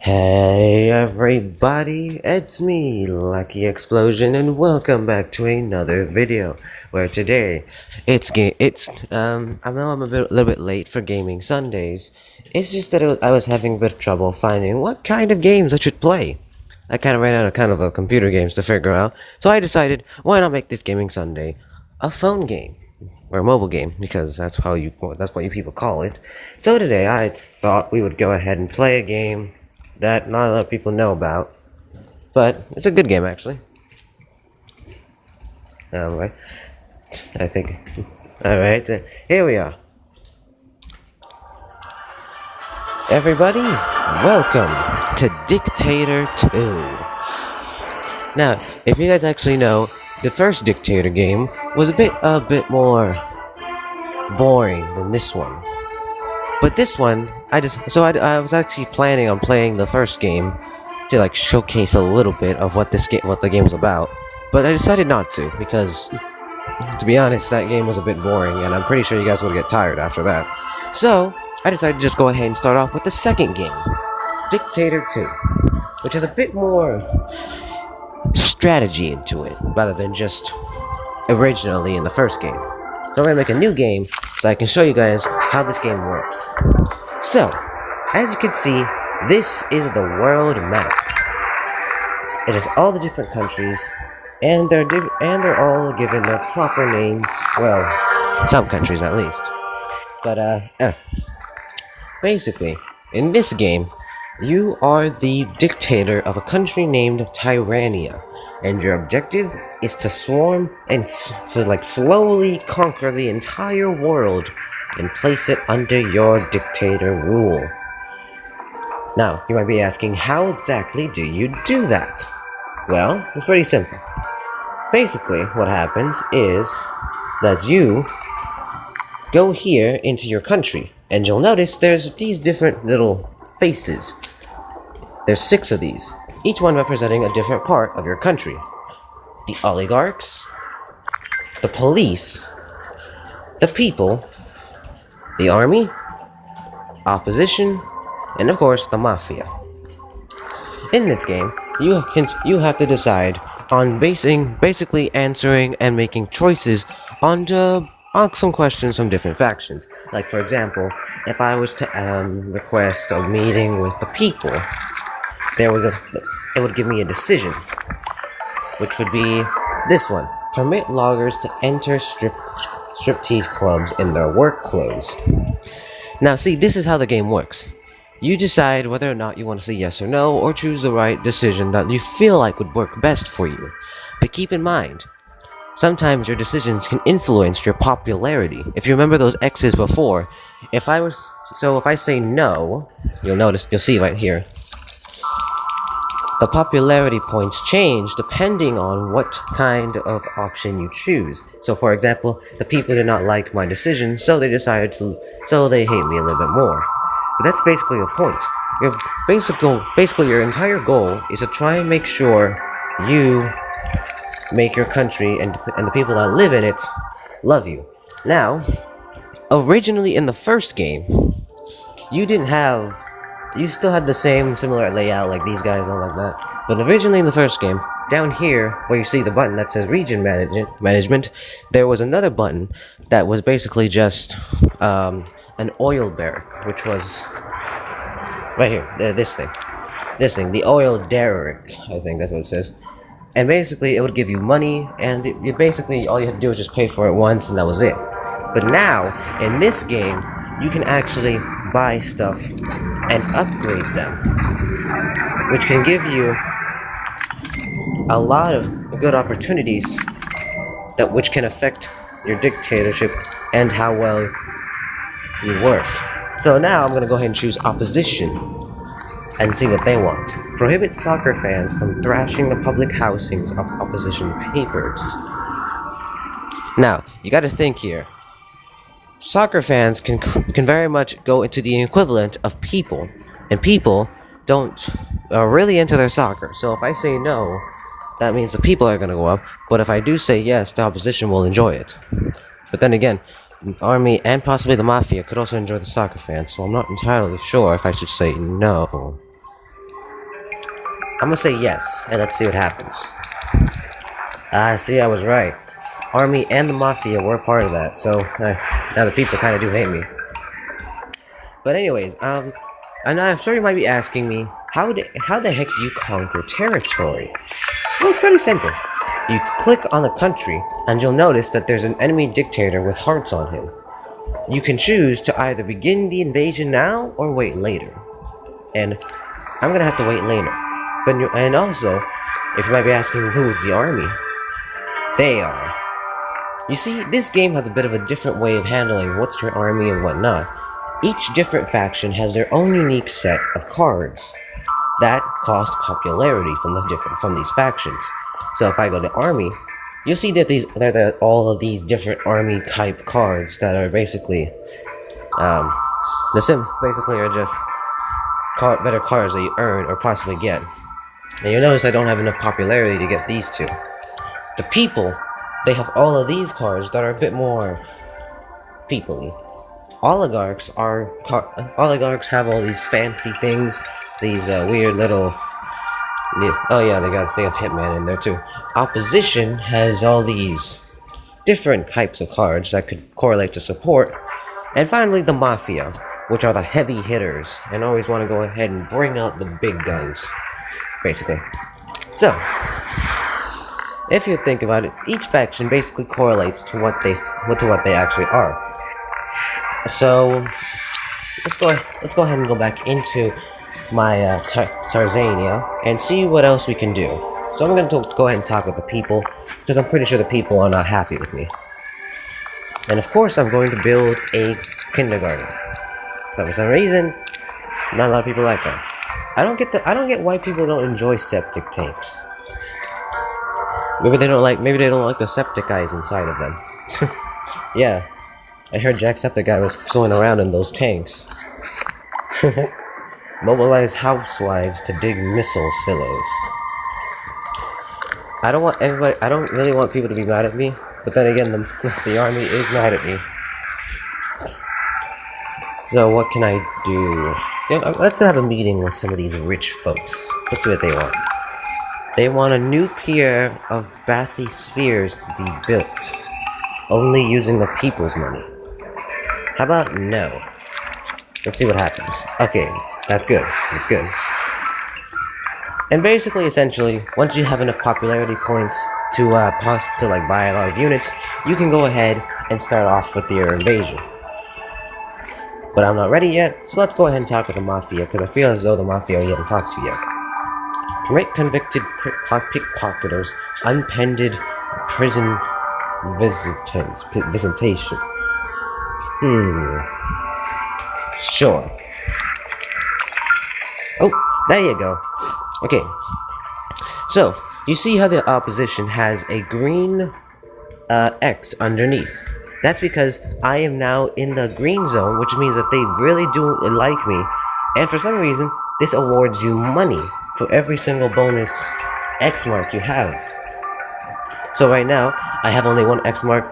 Hey everybody, it's me, Lucky Explosion, and welcome back to another video. Where today, I know I'm a little bit late for gaming Sundays. It's just that I was having a bit of trouble finding what kind of games I should play. I kind of ran out of computer games to figure out, so I decided, why not make this gaming Sunday a phone game? Or a mobile game, because that's what you people call it. So today I thought we would go ahead and play a game that not a lot of people know about, but it's a good game actually. Alright, I think. Alright, here we are. Everybody, welcome to Dictator 2. Now, if you guys actually know, the first Dictator game was a bit more boring than this one. But this one, I was actually planning on playing the first game to showcase a little bit of what the game was about. But I decided not to because, to be honest, that game was a bit boring, and I'm pretty sure you guys would get tired after that. So I decided to just go ahead and start off with the second game, Dictator 2, which has a bit more strategy into it rather than just originally in the first game. So I'm gonna make a new game so I can show you guys how this game works. So, as you can see, this is the world map. It has all the different countries, and they're all given their proper names. Well, some countries at least. But basically, in this game, you are the dictator of a country named Tyrannia, and your objective is to swarm and slowly conquer the entire world and place it under your dictator rule. Now, you might be asking, how exactly do you do that? Well, it's pretty simple. Basically, what happens is that you go here into your country, and you'll notice there's these different little faces. There's 6 of these, each one representing a different part of your country. The oligarchs, the police, the people, the army, opposition, and of course the mafia. In this game, you have to decide on basically answering and making choices on some questions from different factions. Like, for example, if I was to request a meeting with the people, it would give me a decision, which would be this one: permit loggers to enter striptease clubs in their work clothes. Now, see, this is how the game works. You decide whether or not you want to say yes or no, or choose the right decision that you feel like would work best for you. But keep in mind, sometimes your decisions can influence your popularity. If you remember those X's before, if I say no, you'll see right here, the popularity points change depending on what kind of option you choose. So, for example, the people did not like my decision, so they hate me a little bit more. But that's basically the point. Basically, your entire goal is to try and make sure you make your country and the people that live in it love you. Now, originally in the first game, you still had the same similar layout like these guys and like that. But originally in the first game, down here where you see the button that says region management, there was another button that was basically just an oil barrack, which was right here, this thing, the oil derrick, I think that's what it says. And basically it would give you money, and basically all you had to do was just pay for it once, and that was it. But now, in this game, you can actually buy stuff and upgrade them, which can give you a lot of good opportunities which can affect your dictatorship and how well you work. So now I'm going to go ahead and choose opposition and see what they want. Prohibit soccer fans from thrashing the public housings of opposition papers. Now, you got to think here. Soccer fans can very much go into the equivalent of people, and people don't are really into their soccer. So if I say no, that means the people are going to go up, but if I do say yes, the opposition will enjoy it. But then again, the army and possibly the mafia could also enjoy the soccer fans, so I'm not entirely sure if I should say no. I'm gonna say yes, and let's see what happens. See, I was right. Army and the Mafia were part of that, so now the people kind of do hate me. But anyways, and I'm sure you might be asking me, how the heck do you conquer territory? Well, it's pretty simple. You click on the country, and you'll notice that there's an enemy dictator with hearts on him. You can choose to either begin the invasion now or wait later. And I'm gonna have to wait later. And also, if you might be asking who's the army, they are. You see, this game has a bit of a different way of handling what's your army and whatnot. Each different faction has their own unique set of cards that cost popularity from these factions. So if I go to army, you'll see that all of these different army type cards that are basically basically are just better cards that you earn or possibly get. And you'll notice I don't have enough popularity to get these two. The people, they have all of these cards that are a bit more people-y. Oligarchs have all these fancy things, these weird little. Oh yeah, they have Hitman in there too. Opposition has all these different types of cards that could correlate to support, and finally the Mafia, which are the heavy hitters and always want to go ahead and bring out the big guns, basically. So, if you think about it, each faction basically correlates to what they actually are. So let's go ahead and go back into my Tarzania and see what else we can do. So I'm going to go ahead and talk with the people, because I'm pretty sure the people are not happy with me. And of course I'm going to build a kindergarten. But for some reason, not a lot of people like that. I don't get why people don't enjoy septic tanks. Maybe they don't like the septic guys inside of them. Yeah. I heard Jacksepticeye was swimming around in those tanks. Mobilize housewives to dig missile silos. I don't really want people to be mad at me, but then again, the army is mad at me. So what can I do? Yeah, let's have a meeting with some of these rich folks. Let's see what they want. They want a new pier of bathyspheres to be built, only using the people's money. How about no? Let's see what happens. Okay, that's good. That's good. And basically, essentially, once you have enough popularity points to buy a lot of units, you can go ahead and start off with your invasion. But I'm not ready yet, so let's go ahead and talk with the Mafia, because I feel as though the Mafia we haven't talked to yet. Permit convicted pickpocketers unpended prison visitation. Sure. Oh, there you go. Okay. So, you see how the opposition has a green X underneath. That's because I am now in the green zone, which means that they really do like me. And for some reason, this awards you money for every single bonus X mark you have. So right now, I have only one X mark,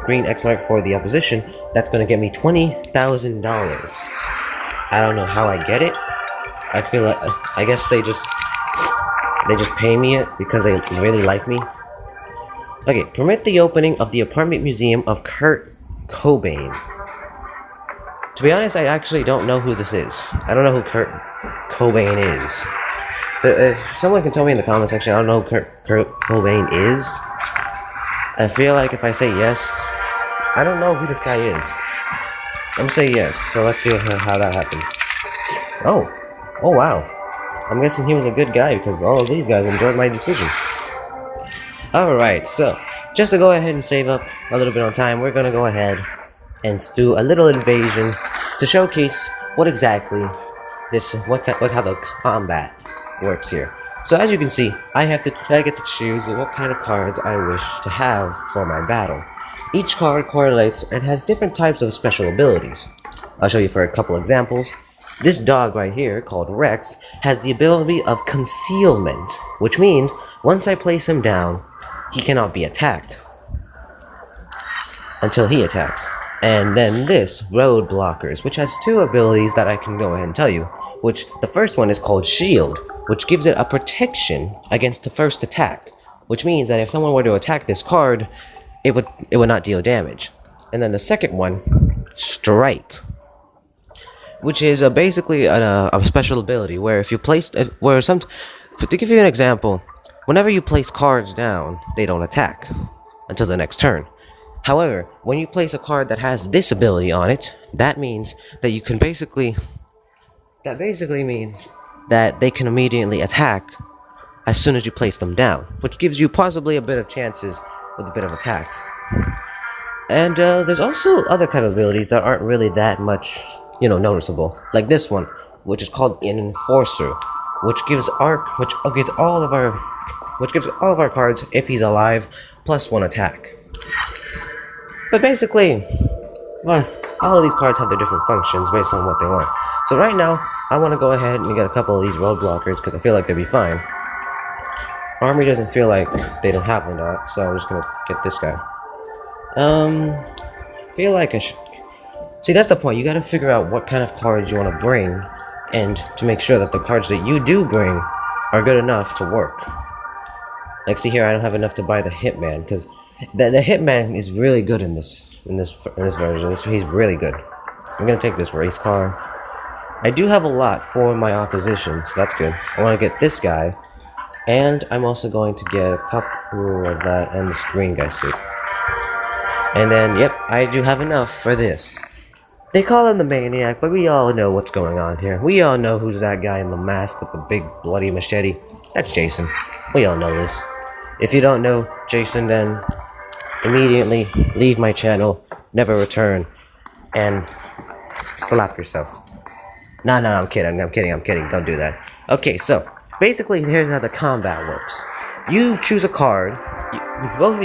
green X mark for the opposition. That's gonna get me $20,000. I don't know how I get it. I feel like I guess they just pay me it because they really like me. Okay, permit the opening of the apartment museum of Kurt Cobain. To be honest, I actually don't know who this is. I don't know who Kurt Cobain is. But if someone can tell me in the comment section, I don't know who Kurt Cobain is. I feel like if I say yes, I don't know who this guy is. I'm gonna say yes, so let's see how that happens. Oh wow. I'm guessing he was a good guy because all of these guys enjoyed my decision. Alright, so, just to go ahead and save up a little bit on time, we're gonna go ahead and do a little invasion to showcase what exactly how the combat works here. So as you can see, I get to choose what kind of cards I wish to have for my battle. Each card correlates and has different types of special abilities. I'll show you for a couple examples. This dog right here, called Rex, has the ability of concealment, which means once I place him down, he cannot be attacked until he attacks. And then this, Road Blockers, which has two abilities that I can go ahead and tell you, which the first one is called Shield. which gives it a protection against the first attack, which means that if someone were to attack this card, it would not deal damage. And then the second one, Strike, which is basically a special ability where if you place to give you an example, whenever you place cards down, they don't attack until the next turn. However, when you place a card that has this ability on it, that means that you can basically means that they can immediately attack as soon as you place them down, which gives you possibly a bit of chances with a bit of attacks. And there's also other kind of abilities that aren't really that much, noticeable, like this one, which is called an Enforcer, which gives all of our cards, if he's alive, +1 attack. But basically, well, all of these cards have their different functions based on what they want. So right now, I want to go ahead and get a couple of these road blockers because I feel like they'll be fine. Armory doesn't feel like they don't have enough, so I'm just gonna get this guy. Feel like I should. See, that's the point. You gotta figure out what kind of cards you want to bring, and to make sure that the cards that you do bring are good enough to work. Like, see here, I don't have enough to buy the Hitman because the Hitman is really good in this version. He's really good. I'm gonna take this race car. I do have a lot for my opposition, so that's good. I want to get this guy, and I'm also going to get a couple of that and this green guy suit. And then, yep, I do have enough for this. They call him the Maniac, but we all know what's going on here. We all know who's that guy in the mask with the big bloody machete. That's Jason. We all know this. If you don't know Jason, then immediately leave my channel, never return, and slap yourself. No, I'm kidding, don't do that. Okay, so, basically, here's how the combat works. You choose a card, both of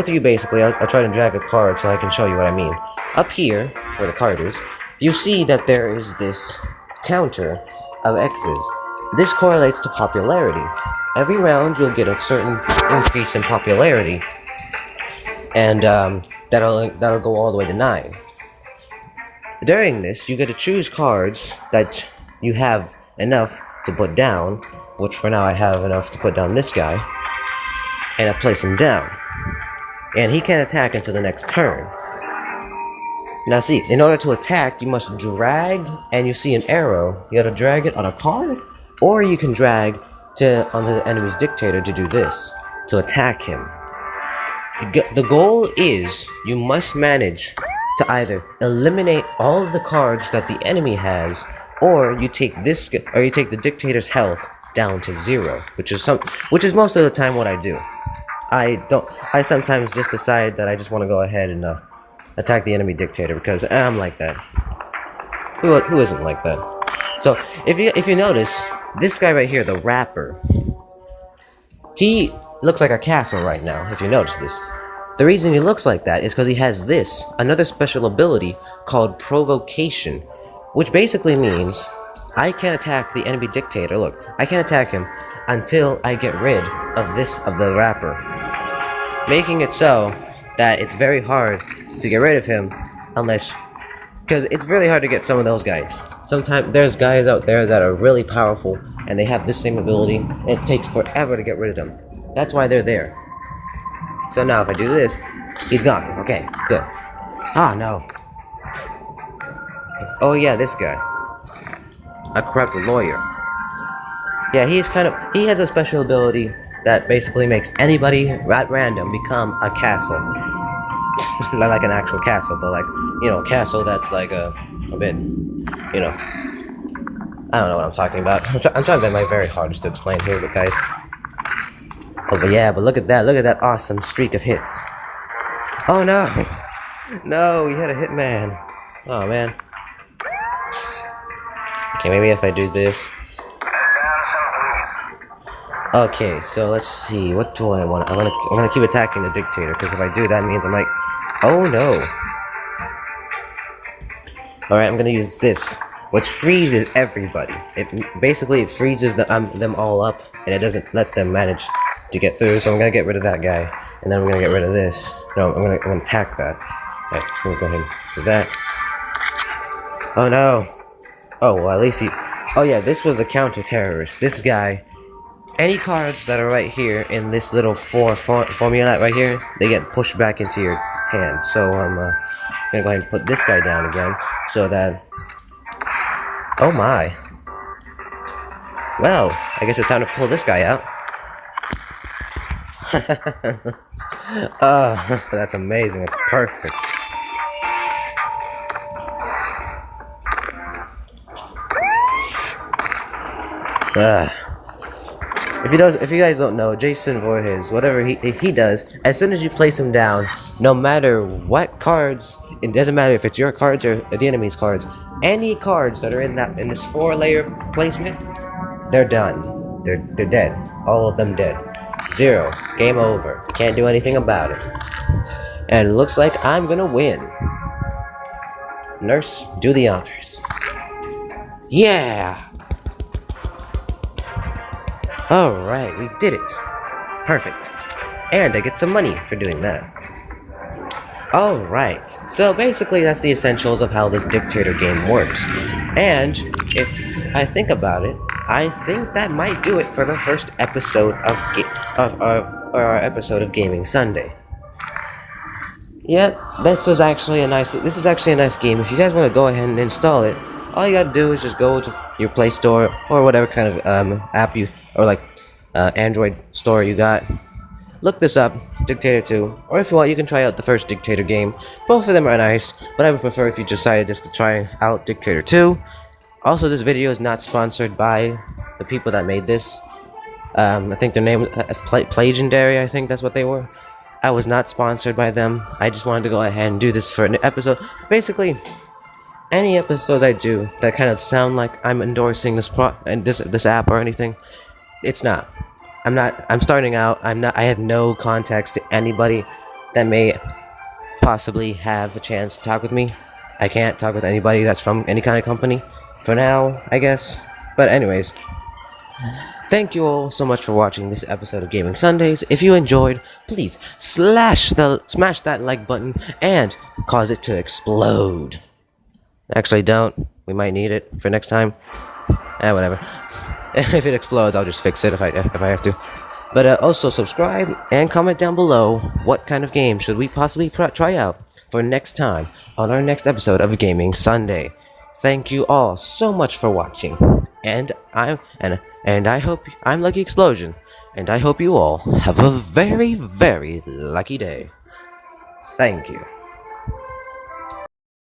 you basically, I'll try to drag a card so I can show you what I mean. Up here, where the card is, you see that there is this counter of X's. This correlates to popularity. Every round, you'll get a certain increase in popularity, and that'll go all the way to 9. During this, you get to choose cards that you have enough to put down, which for now I have enough to put down this guy, and I place him down. And he can't attack until the next turn. Now see, in order to attack, you must drag, and you see an arrow. You gotta drag it on a card, or you can drag on the enemy's Dictator to do this, to attack him. The goal is, you must manage to either eliminate all of the cards that the enemy has, or you take the Dictator's health down to 0, which is most of the time what I do. I sometimes just decide that I just want to go ahead and attack the enemy Dictator because I'm like that. Who isn't like that? So if you notice, this guy right here, the Rapper, he looks like a castle right now. If you notice this. The reason he looks like that is because he has another special ability called Provocation, which basically means I can't attack the enemy Dictator. Look, I can't attack him until I get rid of the Rapper, making it so that it's very hard to get rid of him because it's really hard to get some of those guys. Sometimes there's guys out there that are really powerful and they have this same ability and it takes forever to get rid of them. That's why they're there. So now if I do this, he's gone. Okay, good. Ah, no. Oh yeah, this guy. A corrupt lawyer. Yeah, he has a special ability that basically makes anybody at random become a castle. Not like an actual castle, but like, castle that's like a bit, I don't know what I'm talking about. I'm trying to do my very hardest to explain here, but guys. Oh, but look at that awesome streak of hits. Oh no! No, he had a Hitman. Oh man. Okay, maybe if I do this. Okay, so let's see, what do I want? I'm gonna keep attacking the Dictator, because if I do, that means I'm like, oh no. Alright, I'm gonna use this, which freezes everybody. It freezes them all up, and it doesn't let them manage to get through, so I'm gonna get rid of that guy, and then I'm gonna get rid of this. No, I'm gonna attack that. Alright, so we'll go ahead and do that. Oh no! Oh, well at least Oh yeah, this was the counter-terrorist. This guy, any cards that are right here in this little formula right here, they get pushed back into your hand. So I'm gonna go ahead and put this guy down again, so that... Oh my. Well, I guess it's time to pull this guy out. That's amazing. It's perfect. If you guys don't know, Jason Voorhees, whatever he does, as soon as you place him down, no matter what cards, it doesn't matter if it's your cards or the enemy's cards, any cards that are in this 4-layer placement, they're done. They're dead. All of them dead. 0. Game over. Can't do anything about it. And it looks like I'm gonna win. Nurse, do the honors. Yeah! Alright, we did it. Perfect. And I get some money for doing that. Alright, so basically that's the essentials of how this Dictator game works. And if I think about it, I think that might do it for the first episode of our episode of Gaming Sunday. Yeah, this is actually a nice game. If you guys want to go ahead and install it, all you gotta do is just go to your Play Store or whatever kind of app Android store you got. Look this up, Dictator 2, or if you want, you can try out the first Dictator game. Both of them are nice, but I would prefer if you decided just to try out Dictator 2. Also, this video is not sponsored by the people that made this. I think their name was Plagendary, I think that's what they were. I was not sponsored by them. I just wanted to go ahead and do this for an episode. Basically, any episodes I do that kind of sound like I'm endorsing this app or anything, it's not. I'm starting out. I have no contacts to anybody that may possibly have a chance to talk with me. I can't talk with anybody that's from any kind of company for now, I guess. But anyways, thank you all so much for watching this episode of Gaming Sundays. If you enjoyed, please smash that like button and cause it to explode. Actually, don't. We might need it for next time. Whatever. If it explodes, I'll just fix it if I have to. But also subscribe and comment down below what kind of game should we possibly try out for next time on our next episode of Gaming Sunday. Thank you all so much for watching, and I hope I'm Lucky Explosion, and I hope you all have a very, very lucky day. Thank you.